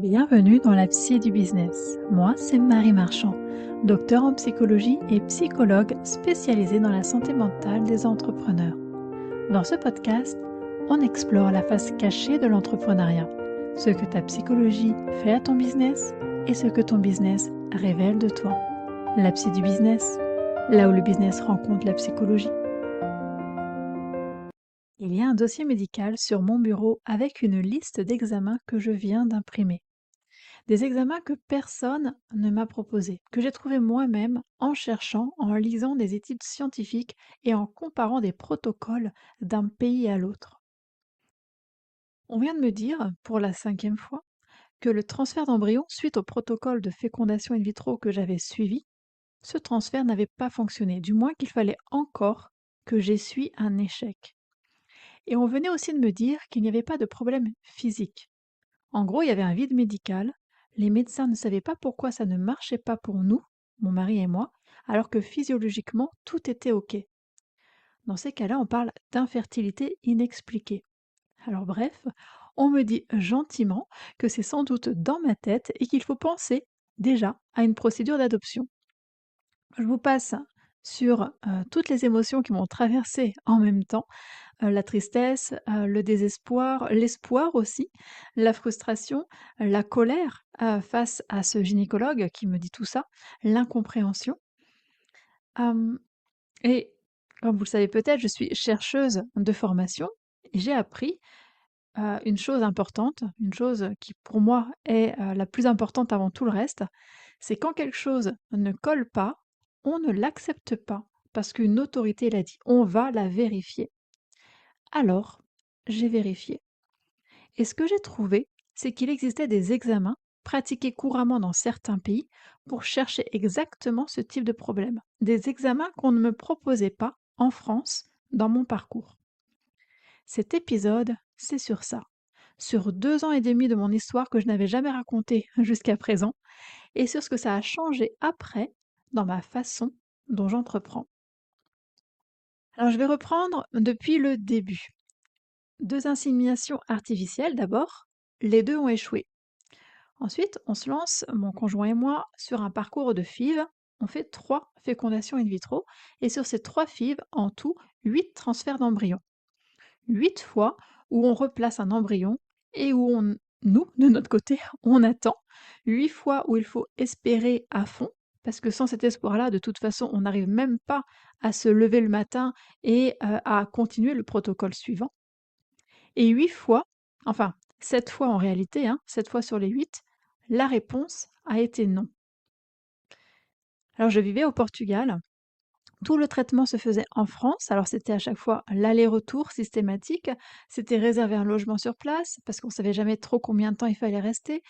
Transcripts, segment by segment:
Bienvenue dans la Psy du business. Moi, c'est Marie Marchand, docteur en psychologie et psychologue spécialisée dans la santé mentale des entrepreneurs. Dans ce podcast, on explore la face cachée de l'entrepreneuriat, ce que ta psychologie fait à ton business et ce que ton business révèle de toi. La Psy du business, là où le business rencontre la psychologie. Il y a un dossier médical sur mon bureau avec une liste d'examens que je viens d'imprimer. Des examens que personne ne m'a proposés, que j'ai trouvés moi-même en cherchant, en lisant des études scientifiques et en comparant des protocoles d'un pays à l'autre. On vient de me dire, pour la 5e fois, que le transfert d'embryon suite au protocole de fécondation in vitro que j'avais suivi, ce transfert n'avait pas fonctionné, du moins qu'il fallait encore que j'essuie un échec. Et on venait aussi de me dire qu'il n'y avait pas de problème physique. En gros, il y avait un vide médical. Les médecins ne savaient pas pourquoi ça ne marchait pas pour nous, mon mari et moi, alors que physiologiquement, tout était OK. Dans ces cas-là, on parle d'infertilité inexpliquée. Alors bref, on me dit gentiment que c'est sans doute dans ma tête et qu'il faut penser déjà à une procédure d'adoption. Je vous passe sur toutes les émotions qui m'ont traversée en même temps. La tristesse, le désespoir, l'espoir aussi, la frustration, la colère, face à ce gynécologue qui me dit tout ça, l'incompréhension. Hem et comme vous le savez peut-être, je suis chercheuse de formation et j'ai appris, une chose importante, une chose qui pour moi est, la plus importante avant tout le reste, c'est quand quelque chose ne colle pas, on ne l'accepte pas parce qu'une autorité l'a dit, on va la vérifier. Alors, j'ai vérifié. Et ce que j'ai trouvé, c'est qu'il existait des examens pratiqués couramment dans certains pays pour chercher exactement ce type de problème. Des examens qu'on ne me proposait pas en France dans mon parcours. Cet épisode, c'est sur ça. Sur 2 ans et demi de mon histoire que je n'avais jamais racontée jusqu'à présent, et sur ce que ça a changé après dans ma façon dont j'entreprends. Alors je vais reprendre depuis le début. 2 inséminations artificielles d'abord, les 2 ont échoué. Ensuite, on se lance, mon conjoint et moi, sur un parcours de FIV. On fait 3 fécondations in vitro et sur ces 3 FIV, en tout, 8 transferts d'embryons. 8 fois où on replace un embryon et où nous, de notre côté, on attend. 8 fois où il faut espérer à fond, parce que sans cet espoir-là, de toute façon, on n'arrive même pas à se lever le matin et à continuer le protocole suivant. Et 8 fois, enfin 7 fois en réalité, 7 fois sur les 8, la réponse a été non. Alors je vivais au Portugal, tout le traitement se faisait en France, alors c'était à chaque fois l'aller-retour systématique, c'était réserver un logement sur place parce qu'on ne savait jamais trop combien de temps il fallait rester,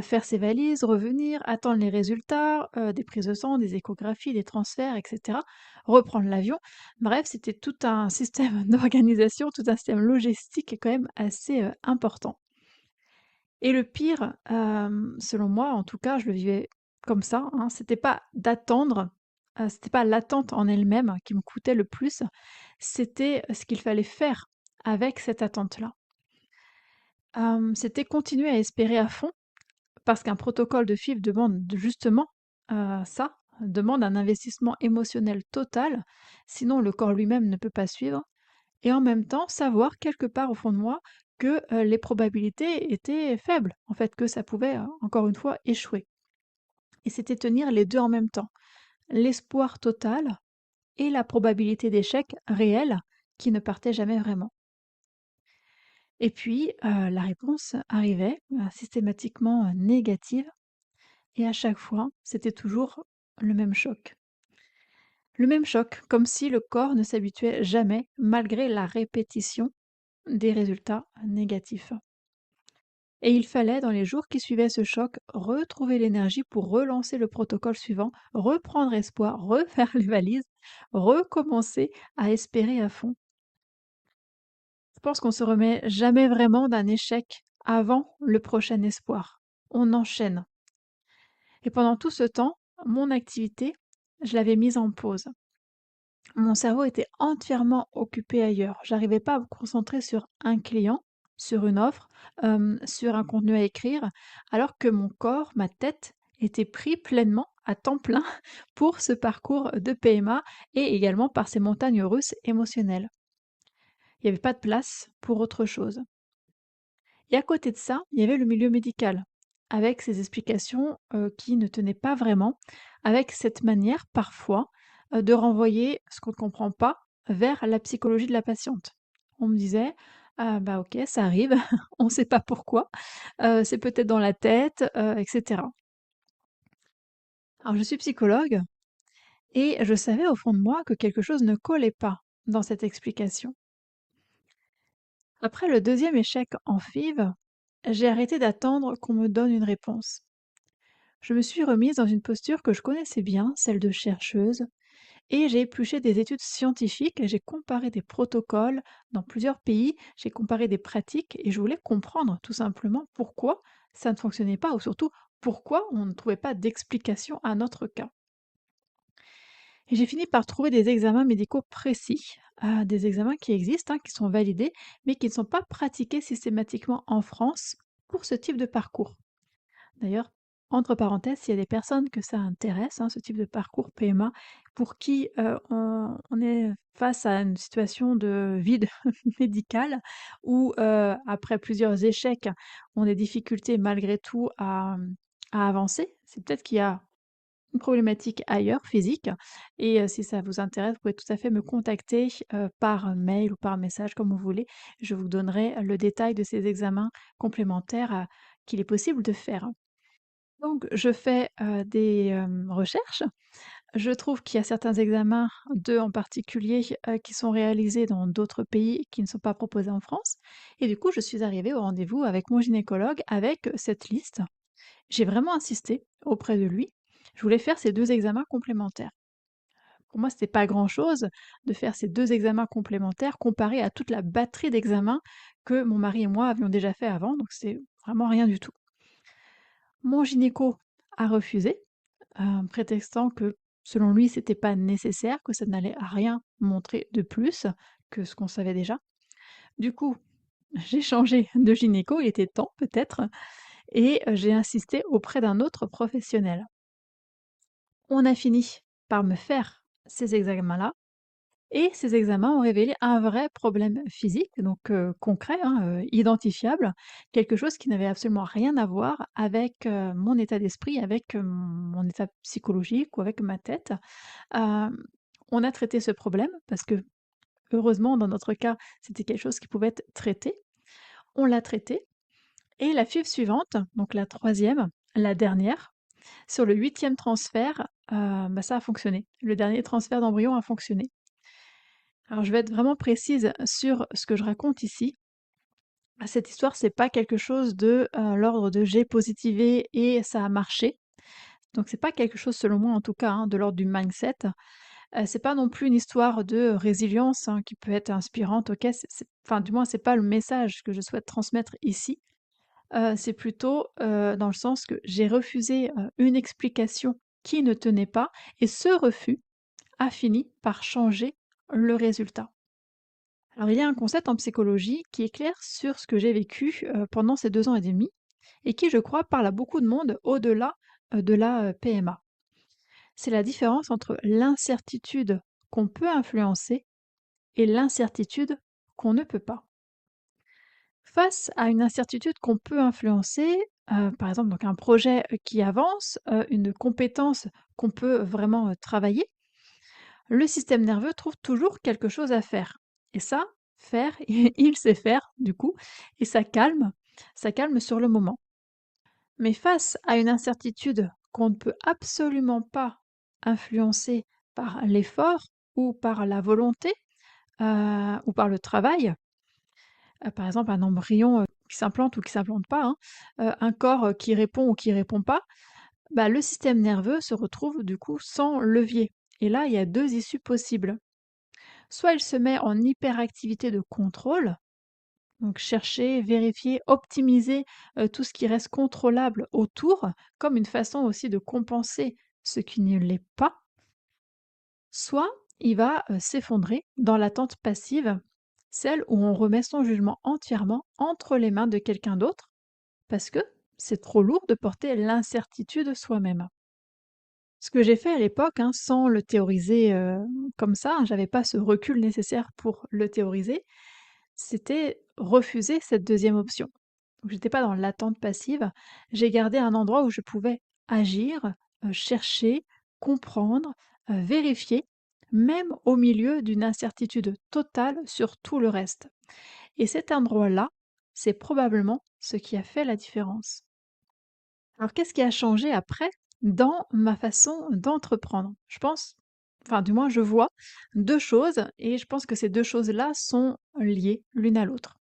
faire ses valises, revenir, attendre les résultats, des prises de sang, des échographies, des transferts et cetera, reprendre l'avion. Bref, c'était tout un système d'organisation, tout un système logistique quand même assez, important. Et le pire, selon moi, en tout cas, je le vivais comme ça, c'était pas d'attendre, c'était pas l'attente en elle-même qui me coûtait le plus, c'était ce qu'il fallait faire avec cette attente-là. C'était continuer à espérer à fond parce qu'un protocole de FIV demande justement, ça, demande un investissement émotionnel total, sinon le corps lui-même ne peut pas suivre et en même temps savoir quelque part au fond de moi que, les probabilités étaient faibles, en fait, que ça pouvait, encore une fois échouer et c'était tenir les 2 en même temps. L'espoir total et la probabilité d'échec réelle qui ne partait jamais vraiment. Et puis, la réponse arrivait, systématiquement, négative et à chaque fois, c'était toujours le même choc. Le même choc, comme si le corps ne s'habituait jamais malgré la répétition des résultats négatifs. Et il fallait, dans les jours qui suivaient ce choc, retrouver l'énergie pour relancer le protocole suivant, reprendre espoir, refaire les valises, recommencer à espérer à fond. Je pense qu'on se remet jamais vraiment d'un échec avant le prochain espoir. On enchaîne. Et pendant tout ce temps, mon activité, je l'avais mise en pause. Mon cerveau était entièrement occupé ailleurs. J'arrivais pas à me concentrer sur un client, sur une offre, sur un contenu à écrire, alors que mon corps, ma tête était pris pleinement, à temps plein, pour ce parcours de PMA et également par ces montagnes russes émotionnelles. Il n'y avait pas de place pour autre chose. Et à côté de ça, il y avait le milieu médical, avec ses explications, qui ne tenaient pas vraiment, avec cette manière parfois, de renvoyer ce qu'on ne comprend pas vers la psychologie de la patiente. On me disait: «Ah bah OK, ça arrive, on ne sait pas pourquoi, c'est peut-être dans la tête», et cetera. Alors je suis psychologue et je savais au fond de moi que quelque chose ne collait pas dans cette explication. Après le deuxième échec en FIV, j'ai arrêté d'attendre qu'on me donne une réponse. Je me suis remise dans une posture que je connaissais bien, celle de chercheuse, et j'ai épluché des études scientifiques, et j'ai comparé des protocoles dans plusieurs pays, j'ai comparé des pratiques et je voulais comprendre tout simplement pourquoi ça ne fonctionnait pas ou surtout pourquoi on ne trouvait pas d'explication à notre cas. Et j'ai fini par trouver des examens médicaux précis, des examens qui existent, hein, qui sont validés, mais qui ne sont pas pratiqués systématiquement en France pour ce type de parcours. D'ailleurs, entre parenthèses, s'il y a des personnes que ça intéresse, hein, ce type de parcours PMA, pour qui, on est face à une situation de vide médical ou, après plusieurs échecs, ont des difficultés malgré tout à avancer, c'est peut-être qu'il y a une problématique ailleurs, physique et si ça vous intéresse, vous pouvez tout à fait me contacter, par mail ou par message comme vous voulez. Je vous donnerai le détail de ces examens complémentaires, qu'il est possible de faire. Donc je fais, des, recherches. Je trouve qu'il y a certains examens, 2 en particulier, qui sont réalisés dans d'autres pays qui ne sont pas proposés en France et du coup, je suis arrivée au rendez-vous avec mon gynécologue avec cette liste. J'ai vraiment insisté auprès de lui. Je voulais faire ces 2 examens complémentaires. Pour moi, c'était pas grand-chose de faire ces 2 examens complémentaires comparés à toute la batterie d'examens que mon mari et moi avions déjà fait avant, donc c'est vraiment rien du tout. Mon gynéco a refusé, prétextant que, selon lui, c'était pas nécessaire, que ça n'allait rien montrer de plus que ce qu'on savait déjà. Du coup, j'ai changé de gynéco, il était temps peut-être et j'ai insisté auprès d'un autre professionnel. On a fini par me faire ces examens-là et ces examens ont révélé un vrai problème physique, donc concret, hein, identifiable, quelque chose qui n'avait absolument rien à voir avec, mon état d'esprit, avec, mon état psychologique ou avec ma tête. Hem, on a traité ce problème parce que, heureusement, dans notre cas, c'était quelque chose qui pouvait être traité. On l'a traité et la FIV suivante, donc la troisième, la dernière, sur le huitième transfert, bah, ça a fonctionné. Le dernier transfert d'embryon a fonctionné. Alors je vais être vraiment précise sur ce que je raconte ici. Cette histoire, c'est pas quelque chose de, l'ordre de j'ai positivé et ça a marché. Donc c'est pas quelque chose, selon moi en tout cas, hein, de l'ordre du mindset. C'est pas non plus une histoire de résilience, hein, qui peut être inspirante, OK, c'est enfin du moins c'est pas le message que je souhaite transmettre ici. C'est plutôt, dans le sens que j'ai refusé, une explication qui ne tenait pas et ce refus a fini par changer le résultat. Alors il y a un concept en psychologie qui est clair sur ce que j'ai vécu, pendant ces 2 ans et demi et qui, je crois, parle à beaucoup de monde au-delà, de la, PMA. C'est la différence entre l'incertitude qu'on peut influencer et l'incertitude qu'on ne peut pas. Face à une incertitude qu'on peut influencer, par exemple donc un projet, qui avance, une compétence qu'on peut vraiment, travailler, le système nerveux trouve toujours quelque chose à faire et ça, faire, il sait faire du coup et ça calme sur le moment. Mais face à une incertitude qu'on ne peut absolument pas influencer par l'effort ou par la volonté, ou par le travail, par exemple un embryon, qui s'implante ou qui s'implante pas, hein, un corps, qui répond ou qui répond pas, bah, le système nerveux se retrouve du coup sans levier et là, il y a 2 issues possibles. Soit il se met en hyperactivité de contrôle, donc chercher, vérifier, optimiser, tout ce qui reste contrôlable autour, comme une façon aussi de compenser ce qui ne l'est pas. Soit il va, s'effondrer dans l'attente passive celle où on remet son jugement entièrement entre les mains de quelqu'un d'autre, parce que c'est trop lourd de porter l'incertitude soi-même. Ce que j'ai fait à l'époque, hein, sans le théoriser, comme ça, hein, j'avais pas ce recul nécessaire pour le théoriser, c'était refuser cette deuxième option. Donc j'étais pas dans l'attente passive, j'ai gardé un endroit où je pouvais agir, chercher, comprendre, vérifier, même au milieu d'une incertitude totale sur tout le reste. Et cet endroit-là, c'est probablement ce qui a fait la différence. Alors qu'est-ce qui a changé après dans ma façon d'entreprendre? Je pense, enfin du moins je vois 2 choses et je pense que ces 2 choses-là sont liées l'une à l'autre.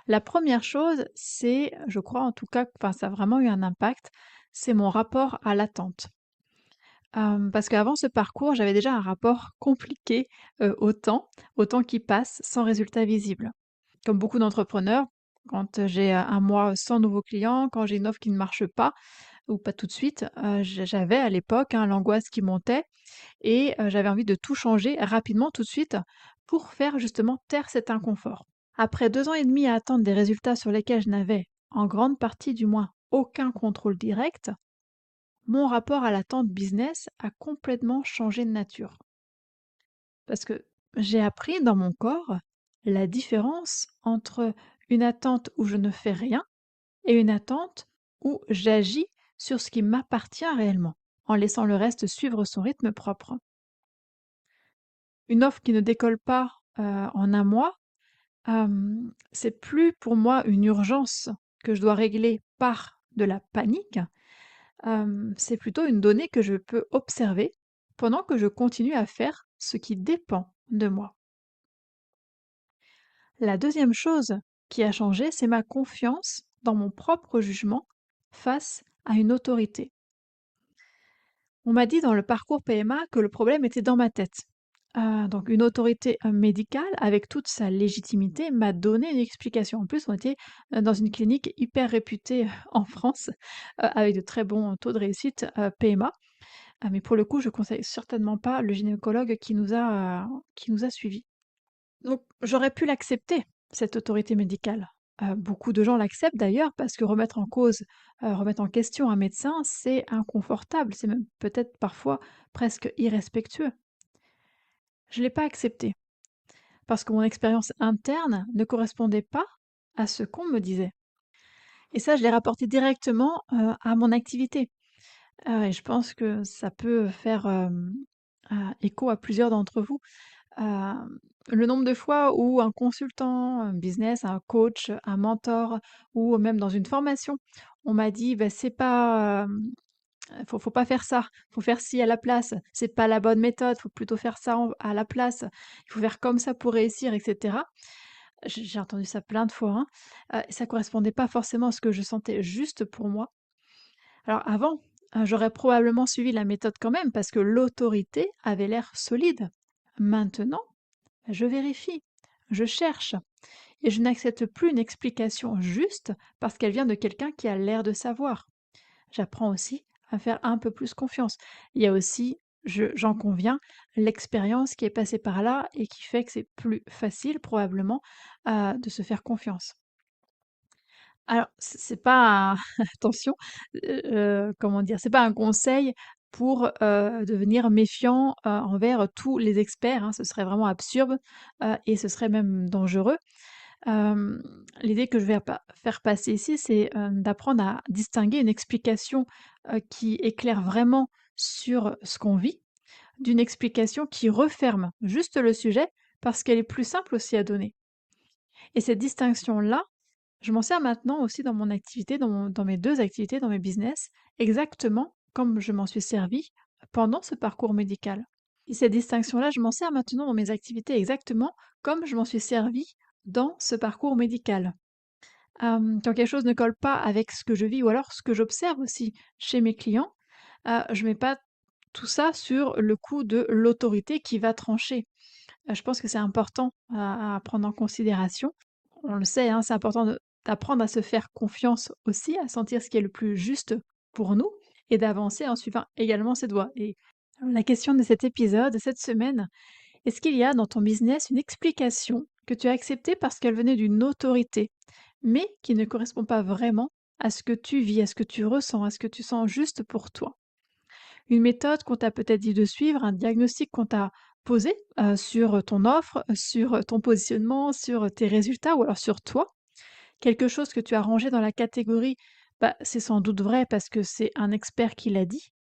La première chose, c'est, je crois en tout cas, enfin ça a vraiment eu un impact, c'est mon rapport à l'attente. Parce qu'avant ce parcours, j'avais déjà un rapport compliqué, au temps qui passe sans résultat visible. Comme beaucoup d'entrepreneurs, quand j'ai, 1 mois sans nouveaux clients, quand j'ai une offre qui ne marche pas ou pas tout de suite, j'avais à l'époque, hein, l'angoisse qui montait et j'avais envie de tout changer rapidement, tout de suite, pour faire justement taire cet inconfort. Après 2 ans et demi à attendre des résultats sur lesquels je n'avais, en grande partie du moins, aucun contrôle direct, mon rapport à l'attente business a complètement changé de nature. Parce que j'ai appris dans mon corps la différence entre une attente où je ne fais rien et une attente où j'agis sur ce qui m'appartient réellement, en laissant le reste suivre son rythme propre. Une offre qui ne décolle pas, en un mois, c'est plus pour moi une urgence que je dois régler par de la panique, c'est plutôt une donnée que je peux observer pendant que je continue à faire ce qui dépend de moi. La deuxième chose qui a changé, c'est ma confiance dans mon propre jugement face à une autorité. On m'a dit dans le parcours PMA que le problème était dans ma tête. Donc une autorité, médicale avec toute sa légitimité m'a donné une explication. En plus, on était, dans une clinique hyper réputée en France, avec de très bons taux de réussite, PMA. Ah mais pour le coup, je conseille certainement pas le gynécologue qui nous a suivis. Donc j'aurais pu l'accepter, cette autorité médicale. Beaucoup de gens l'acceptent d'ailleurs parce que remettre en question un médecin, c'est inconfortable, c'est même peut-être parfois presque irrespectueux. Je ne l'ai pas accepté parce que mon expérience interne ne correspondait pas à ce qu'on me disait et ça, je l'ai rapporté directement, à mon activité. Et je pense que ça peut faire, écho à plusieurs d'entre vous. Le nombre de fois où un consultant, business, un coach, un mentor ou même dans une formation, on m'a dit: «Bah, c'est pas, faut pas faire ça, faut faire ci à la place, c'est pas la bonne méthode, faut plutôt faire ça à la place, il faut faire comme ça pour réussir» et cetera. J'ai entendu ça plein de fois, hein, et ça correspondait pas forcément à ce que je sentais juste pour moi. Alors avant, j'aurais probablement suivi la méthode quand même parce que l'autorité avait l'air solide. Maintenant, je vérifie, je cherche et je n'accepte plus une explication juste parce qu'elle vient de quelqu'un qui a l'air de savoir. J'apprends aussi à faire un peu plus confiance. Il y a aussi, j'en conviens, l'expérience qui est passée par là et qui fait que c'est plus facile probablement de se faire confiance. Alors, c'est pas un attention, comment dire? C'est pas un conseil pour, devenir méfiant, envers tous les experts, hein, ce serait vraiment absurde, et ce serait même dangereux. Hem, L'idée que je vais pa faire passer ici, c'est, d'apprendre à distinguer une explication, qui éclaire vraiment sur ce qu'on vit, d'une explication qui referme juste le sujet parce qu'elle est plus simple aussi à donner. Et cette distinction-là, je m'en sers maintenant aussi dans mon activité, dans mes 2 activités, dans mes business, exactement comme je m'en suis servie pendant ce parcours médical. Et cette distinction-là, je m'en sers maintenant dans mes activités exactement comme je m'en suis servie dans ce parcours médical. Quand quelque chose ne colle pas avec ce que je vis ou alors ce que j'observe aussi chez mes clients, je mets pas tout ça sur le coup de l'autorité qui va trancher. Je pense que c'est important à prendre en considération. On le sait, hein, c'est important d'apprendre à se faire confiance aussi, à sentir ce qui est le plus juste pour nous et d'avancer en suivant également ses doigts. Et la question de cet épisode, cette semaine, est-ce qu'il y a dans ton business une explication que tu as acceptée parce qu'elle venait d'une autorité, mais qui ne correspond pas vraiment à ce que tu vis, à ce que tu ressens, à ce que tu sens juste pour toi. Une méthode qu'on t'a peut-être dit de suivre, un diagnostic qu'on t'a posé, sur ton offre, sur ton positionnement, sur tes résultats ou alors sur toi. Quelque chose que tu as rangé dans la catégorie, bah, c'est sans doute vrai parce que c'est un expert qui l'a dit,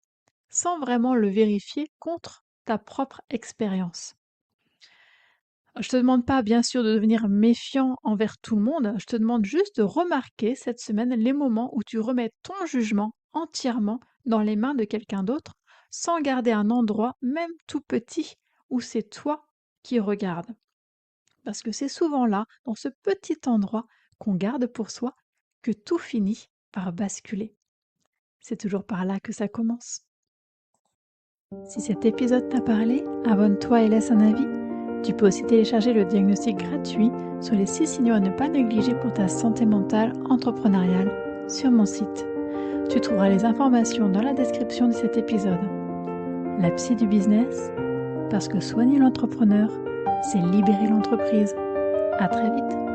sans vraiment le vérifier contre ta propre expérience. Je te demande pas, bien sûr, de devenir méfiant envers tout le monde. Je te demande juste de remarquer cette semaine les moments où tu remets ton jugement entièrement dans les mains de quelqu'un d'autre, sans garder un endroit, même tout petit, où c'est toi qui regardes. Parce que c'est souvent là, dans ce petit endroit qu'on garde pour soi, que tout finit par basculer. C'est toujours par là que ça commence. Si cet épisode t'a parlé, abonne-toi et laisse un avis. Tu peux aussi télécharger le diagnostic gratuit sur les 6 signaux à ne pas négliger pour ta santé mentale entrepreneuriale sur mon site. Tu trouveras les informations dans la description de cet épisode. La psy du business, parce que soigner l'entrepreneur, c'est libérer l'entreprise. À très vite.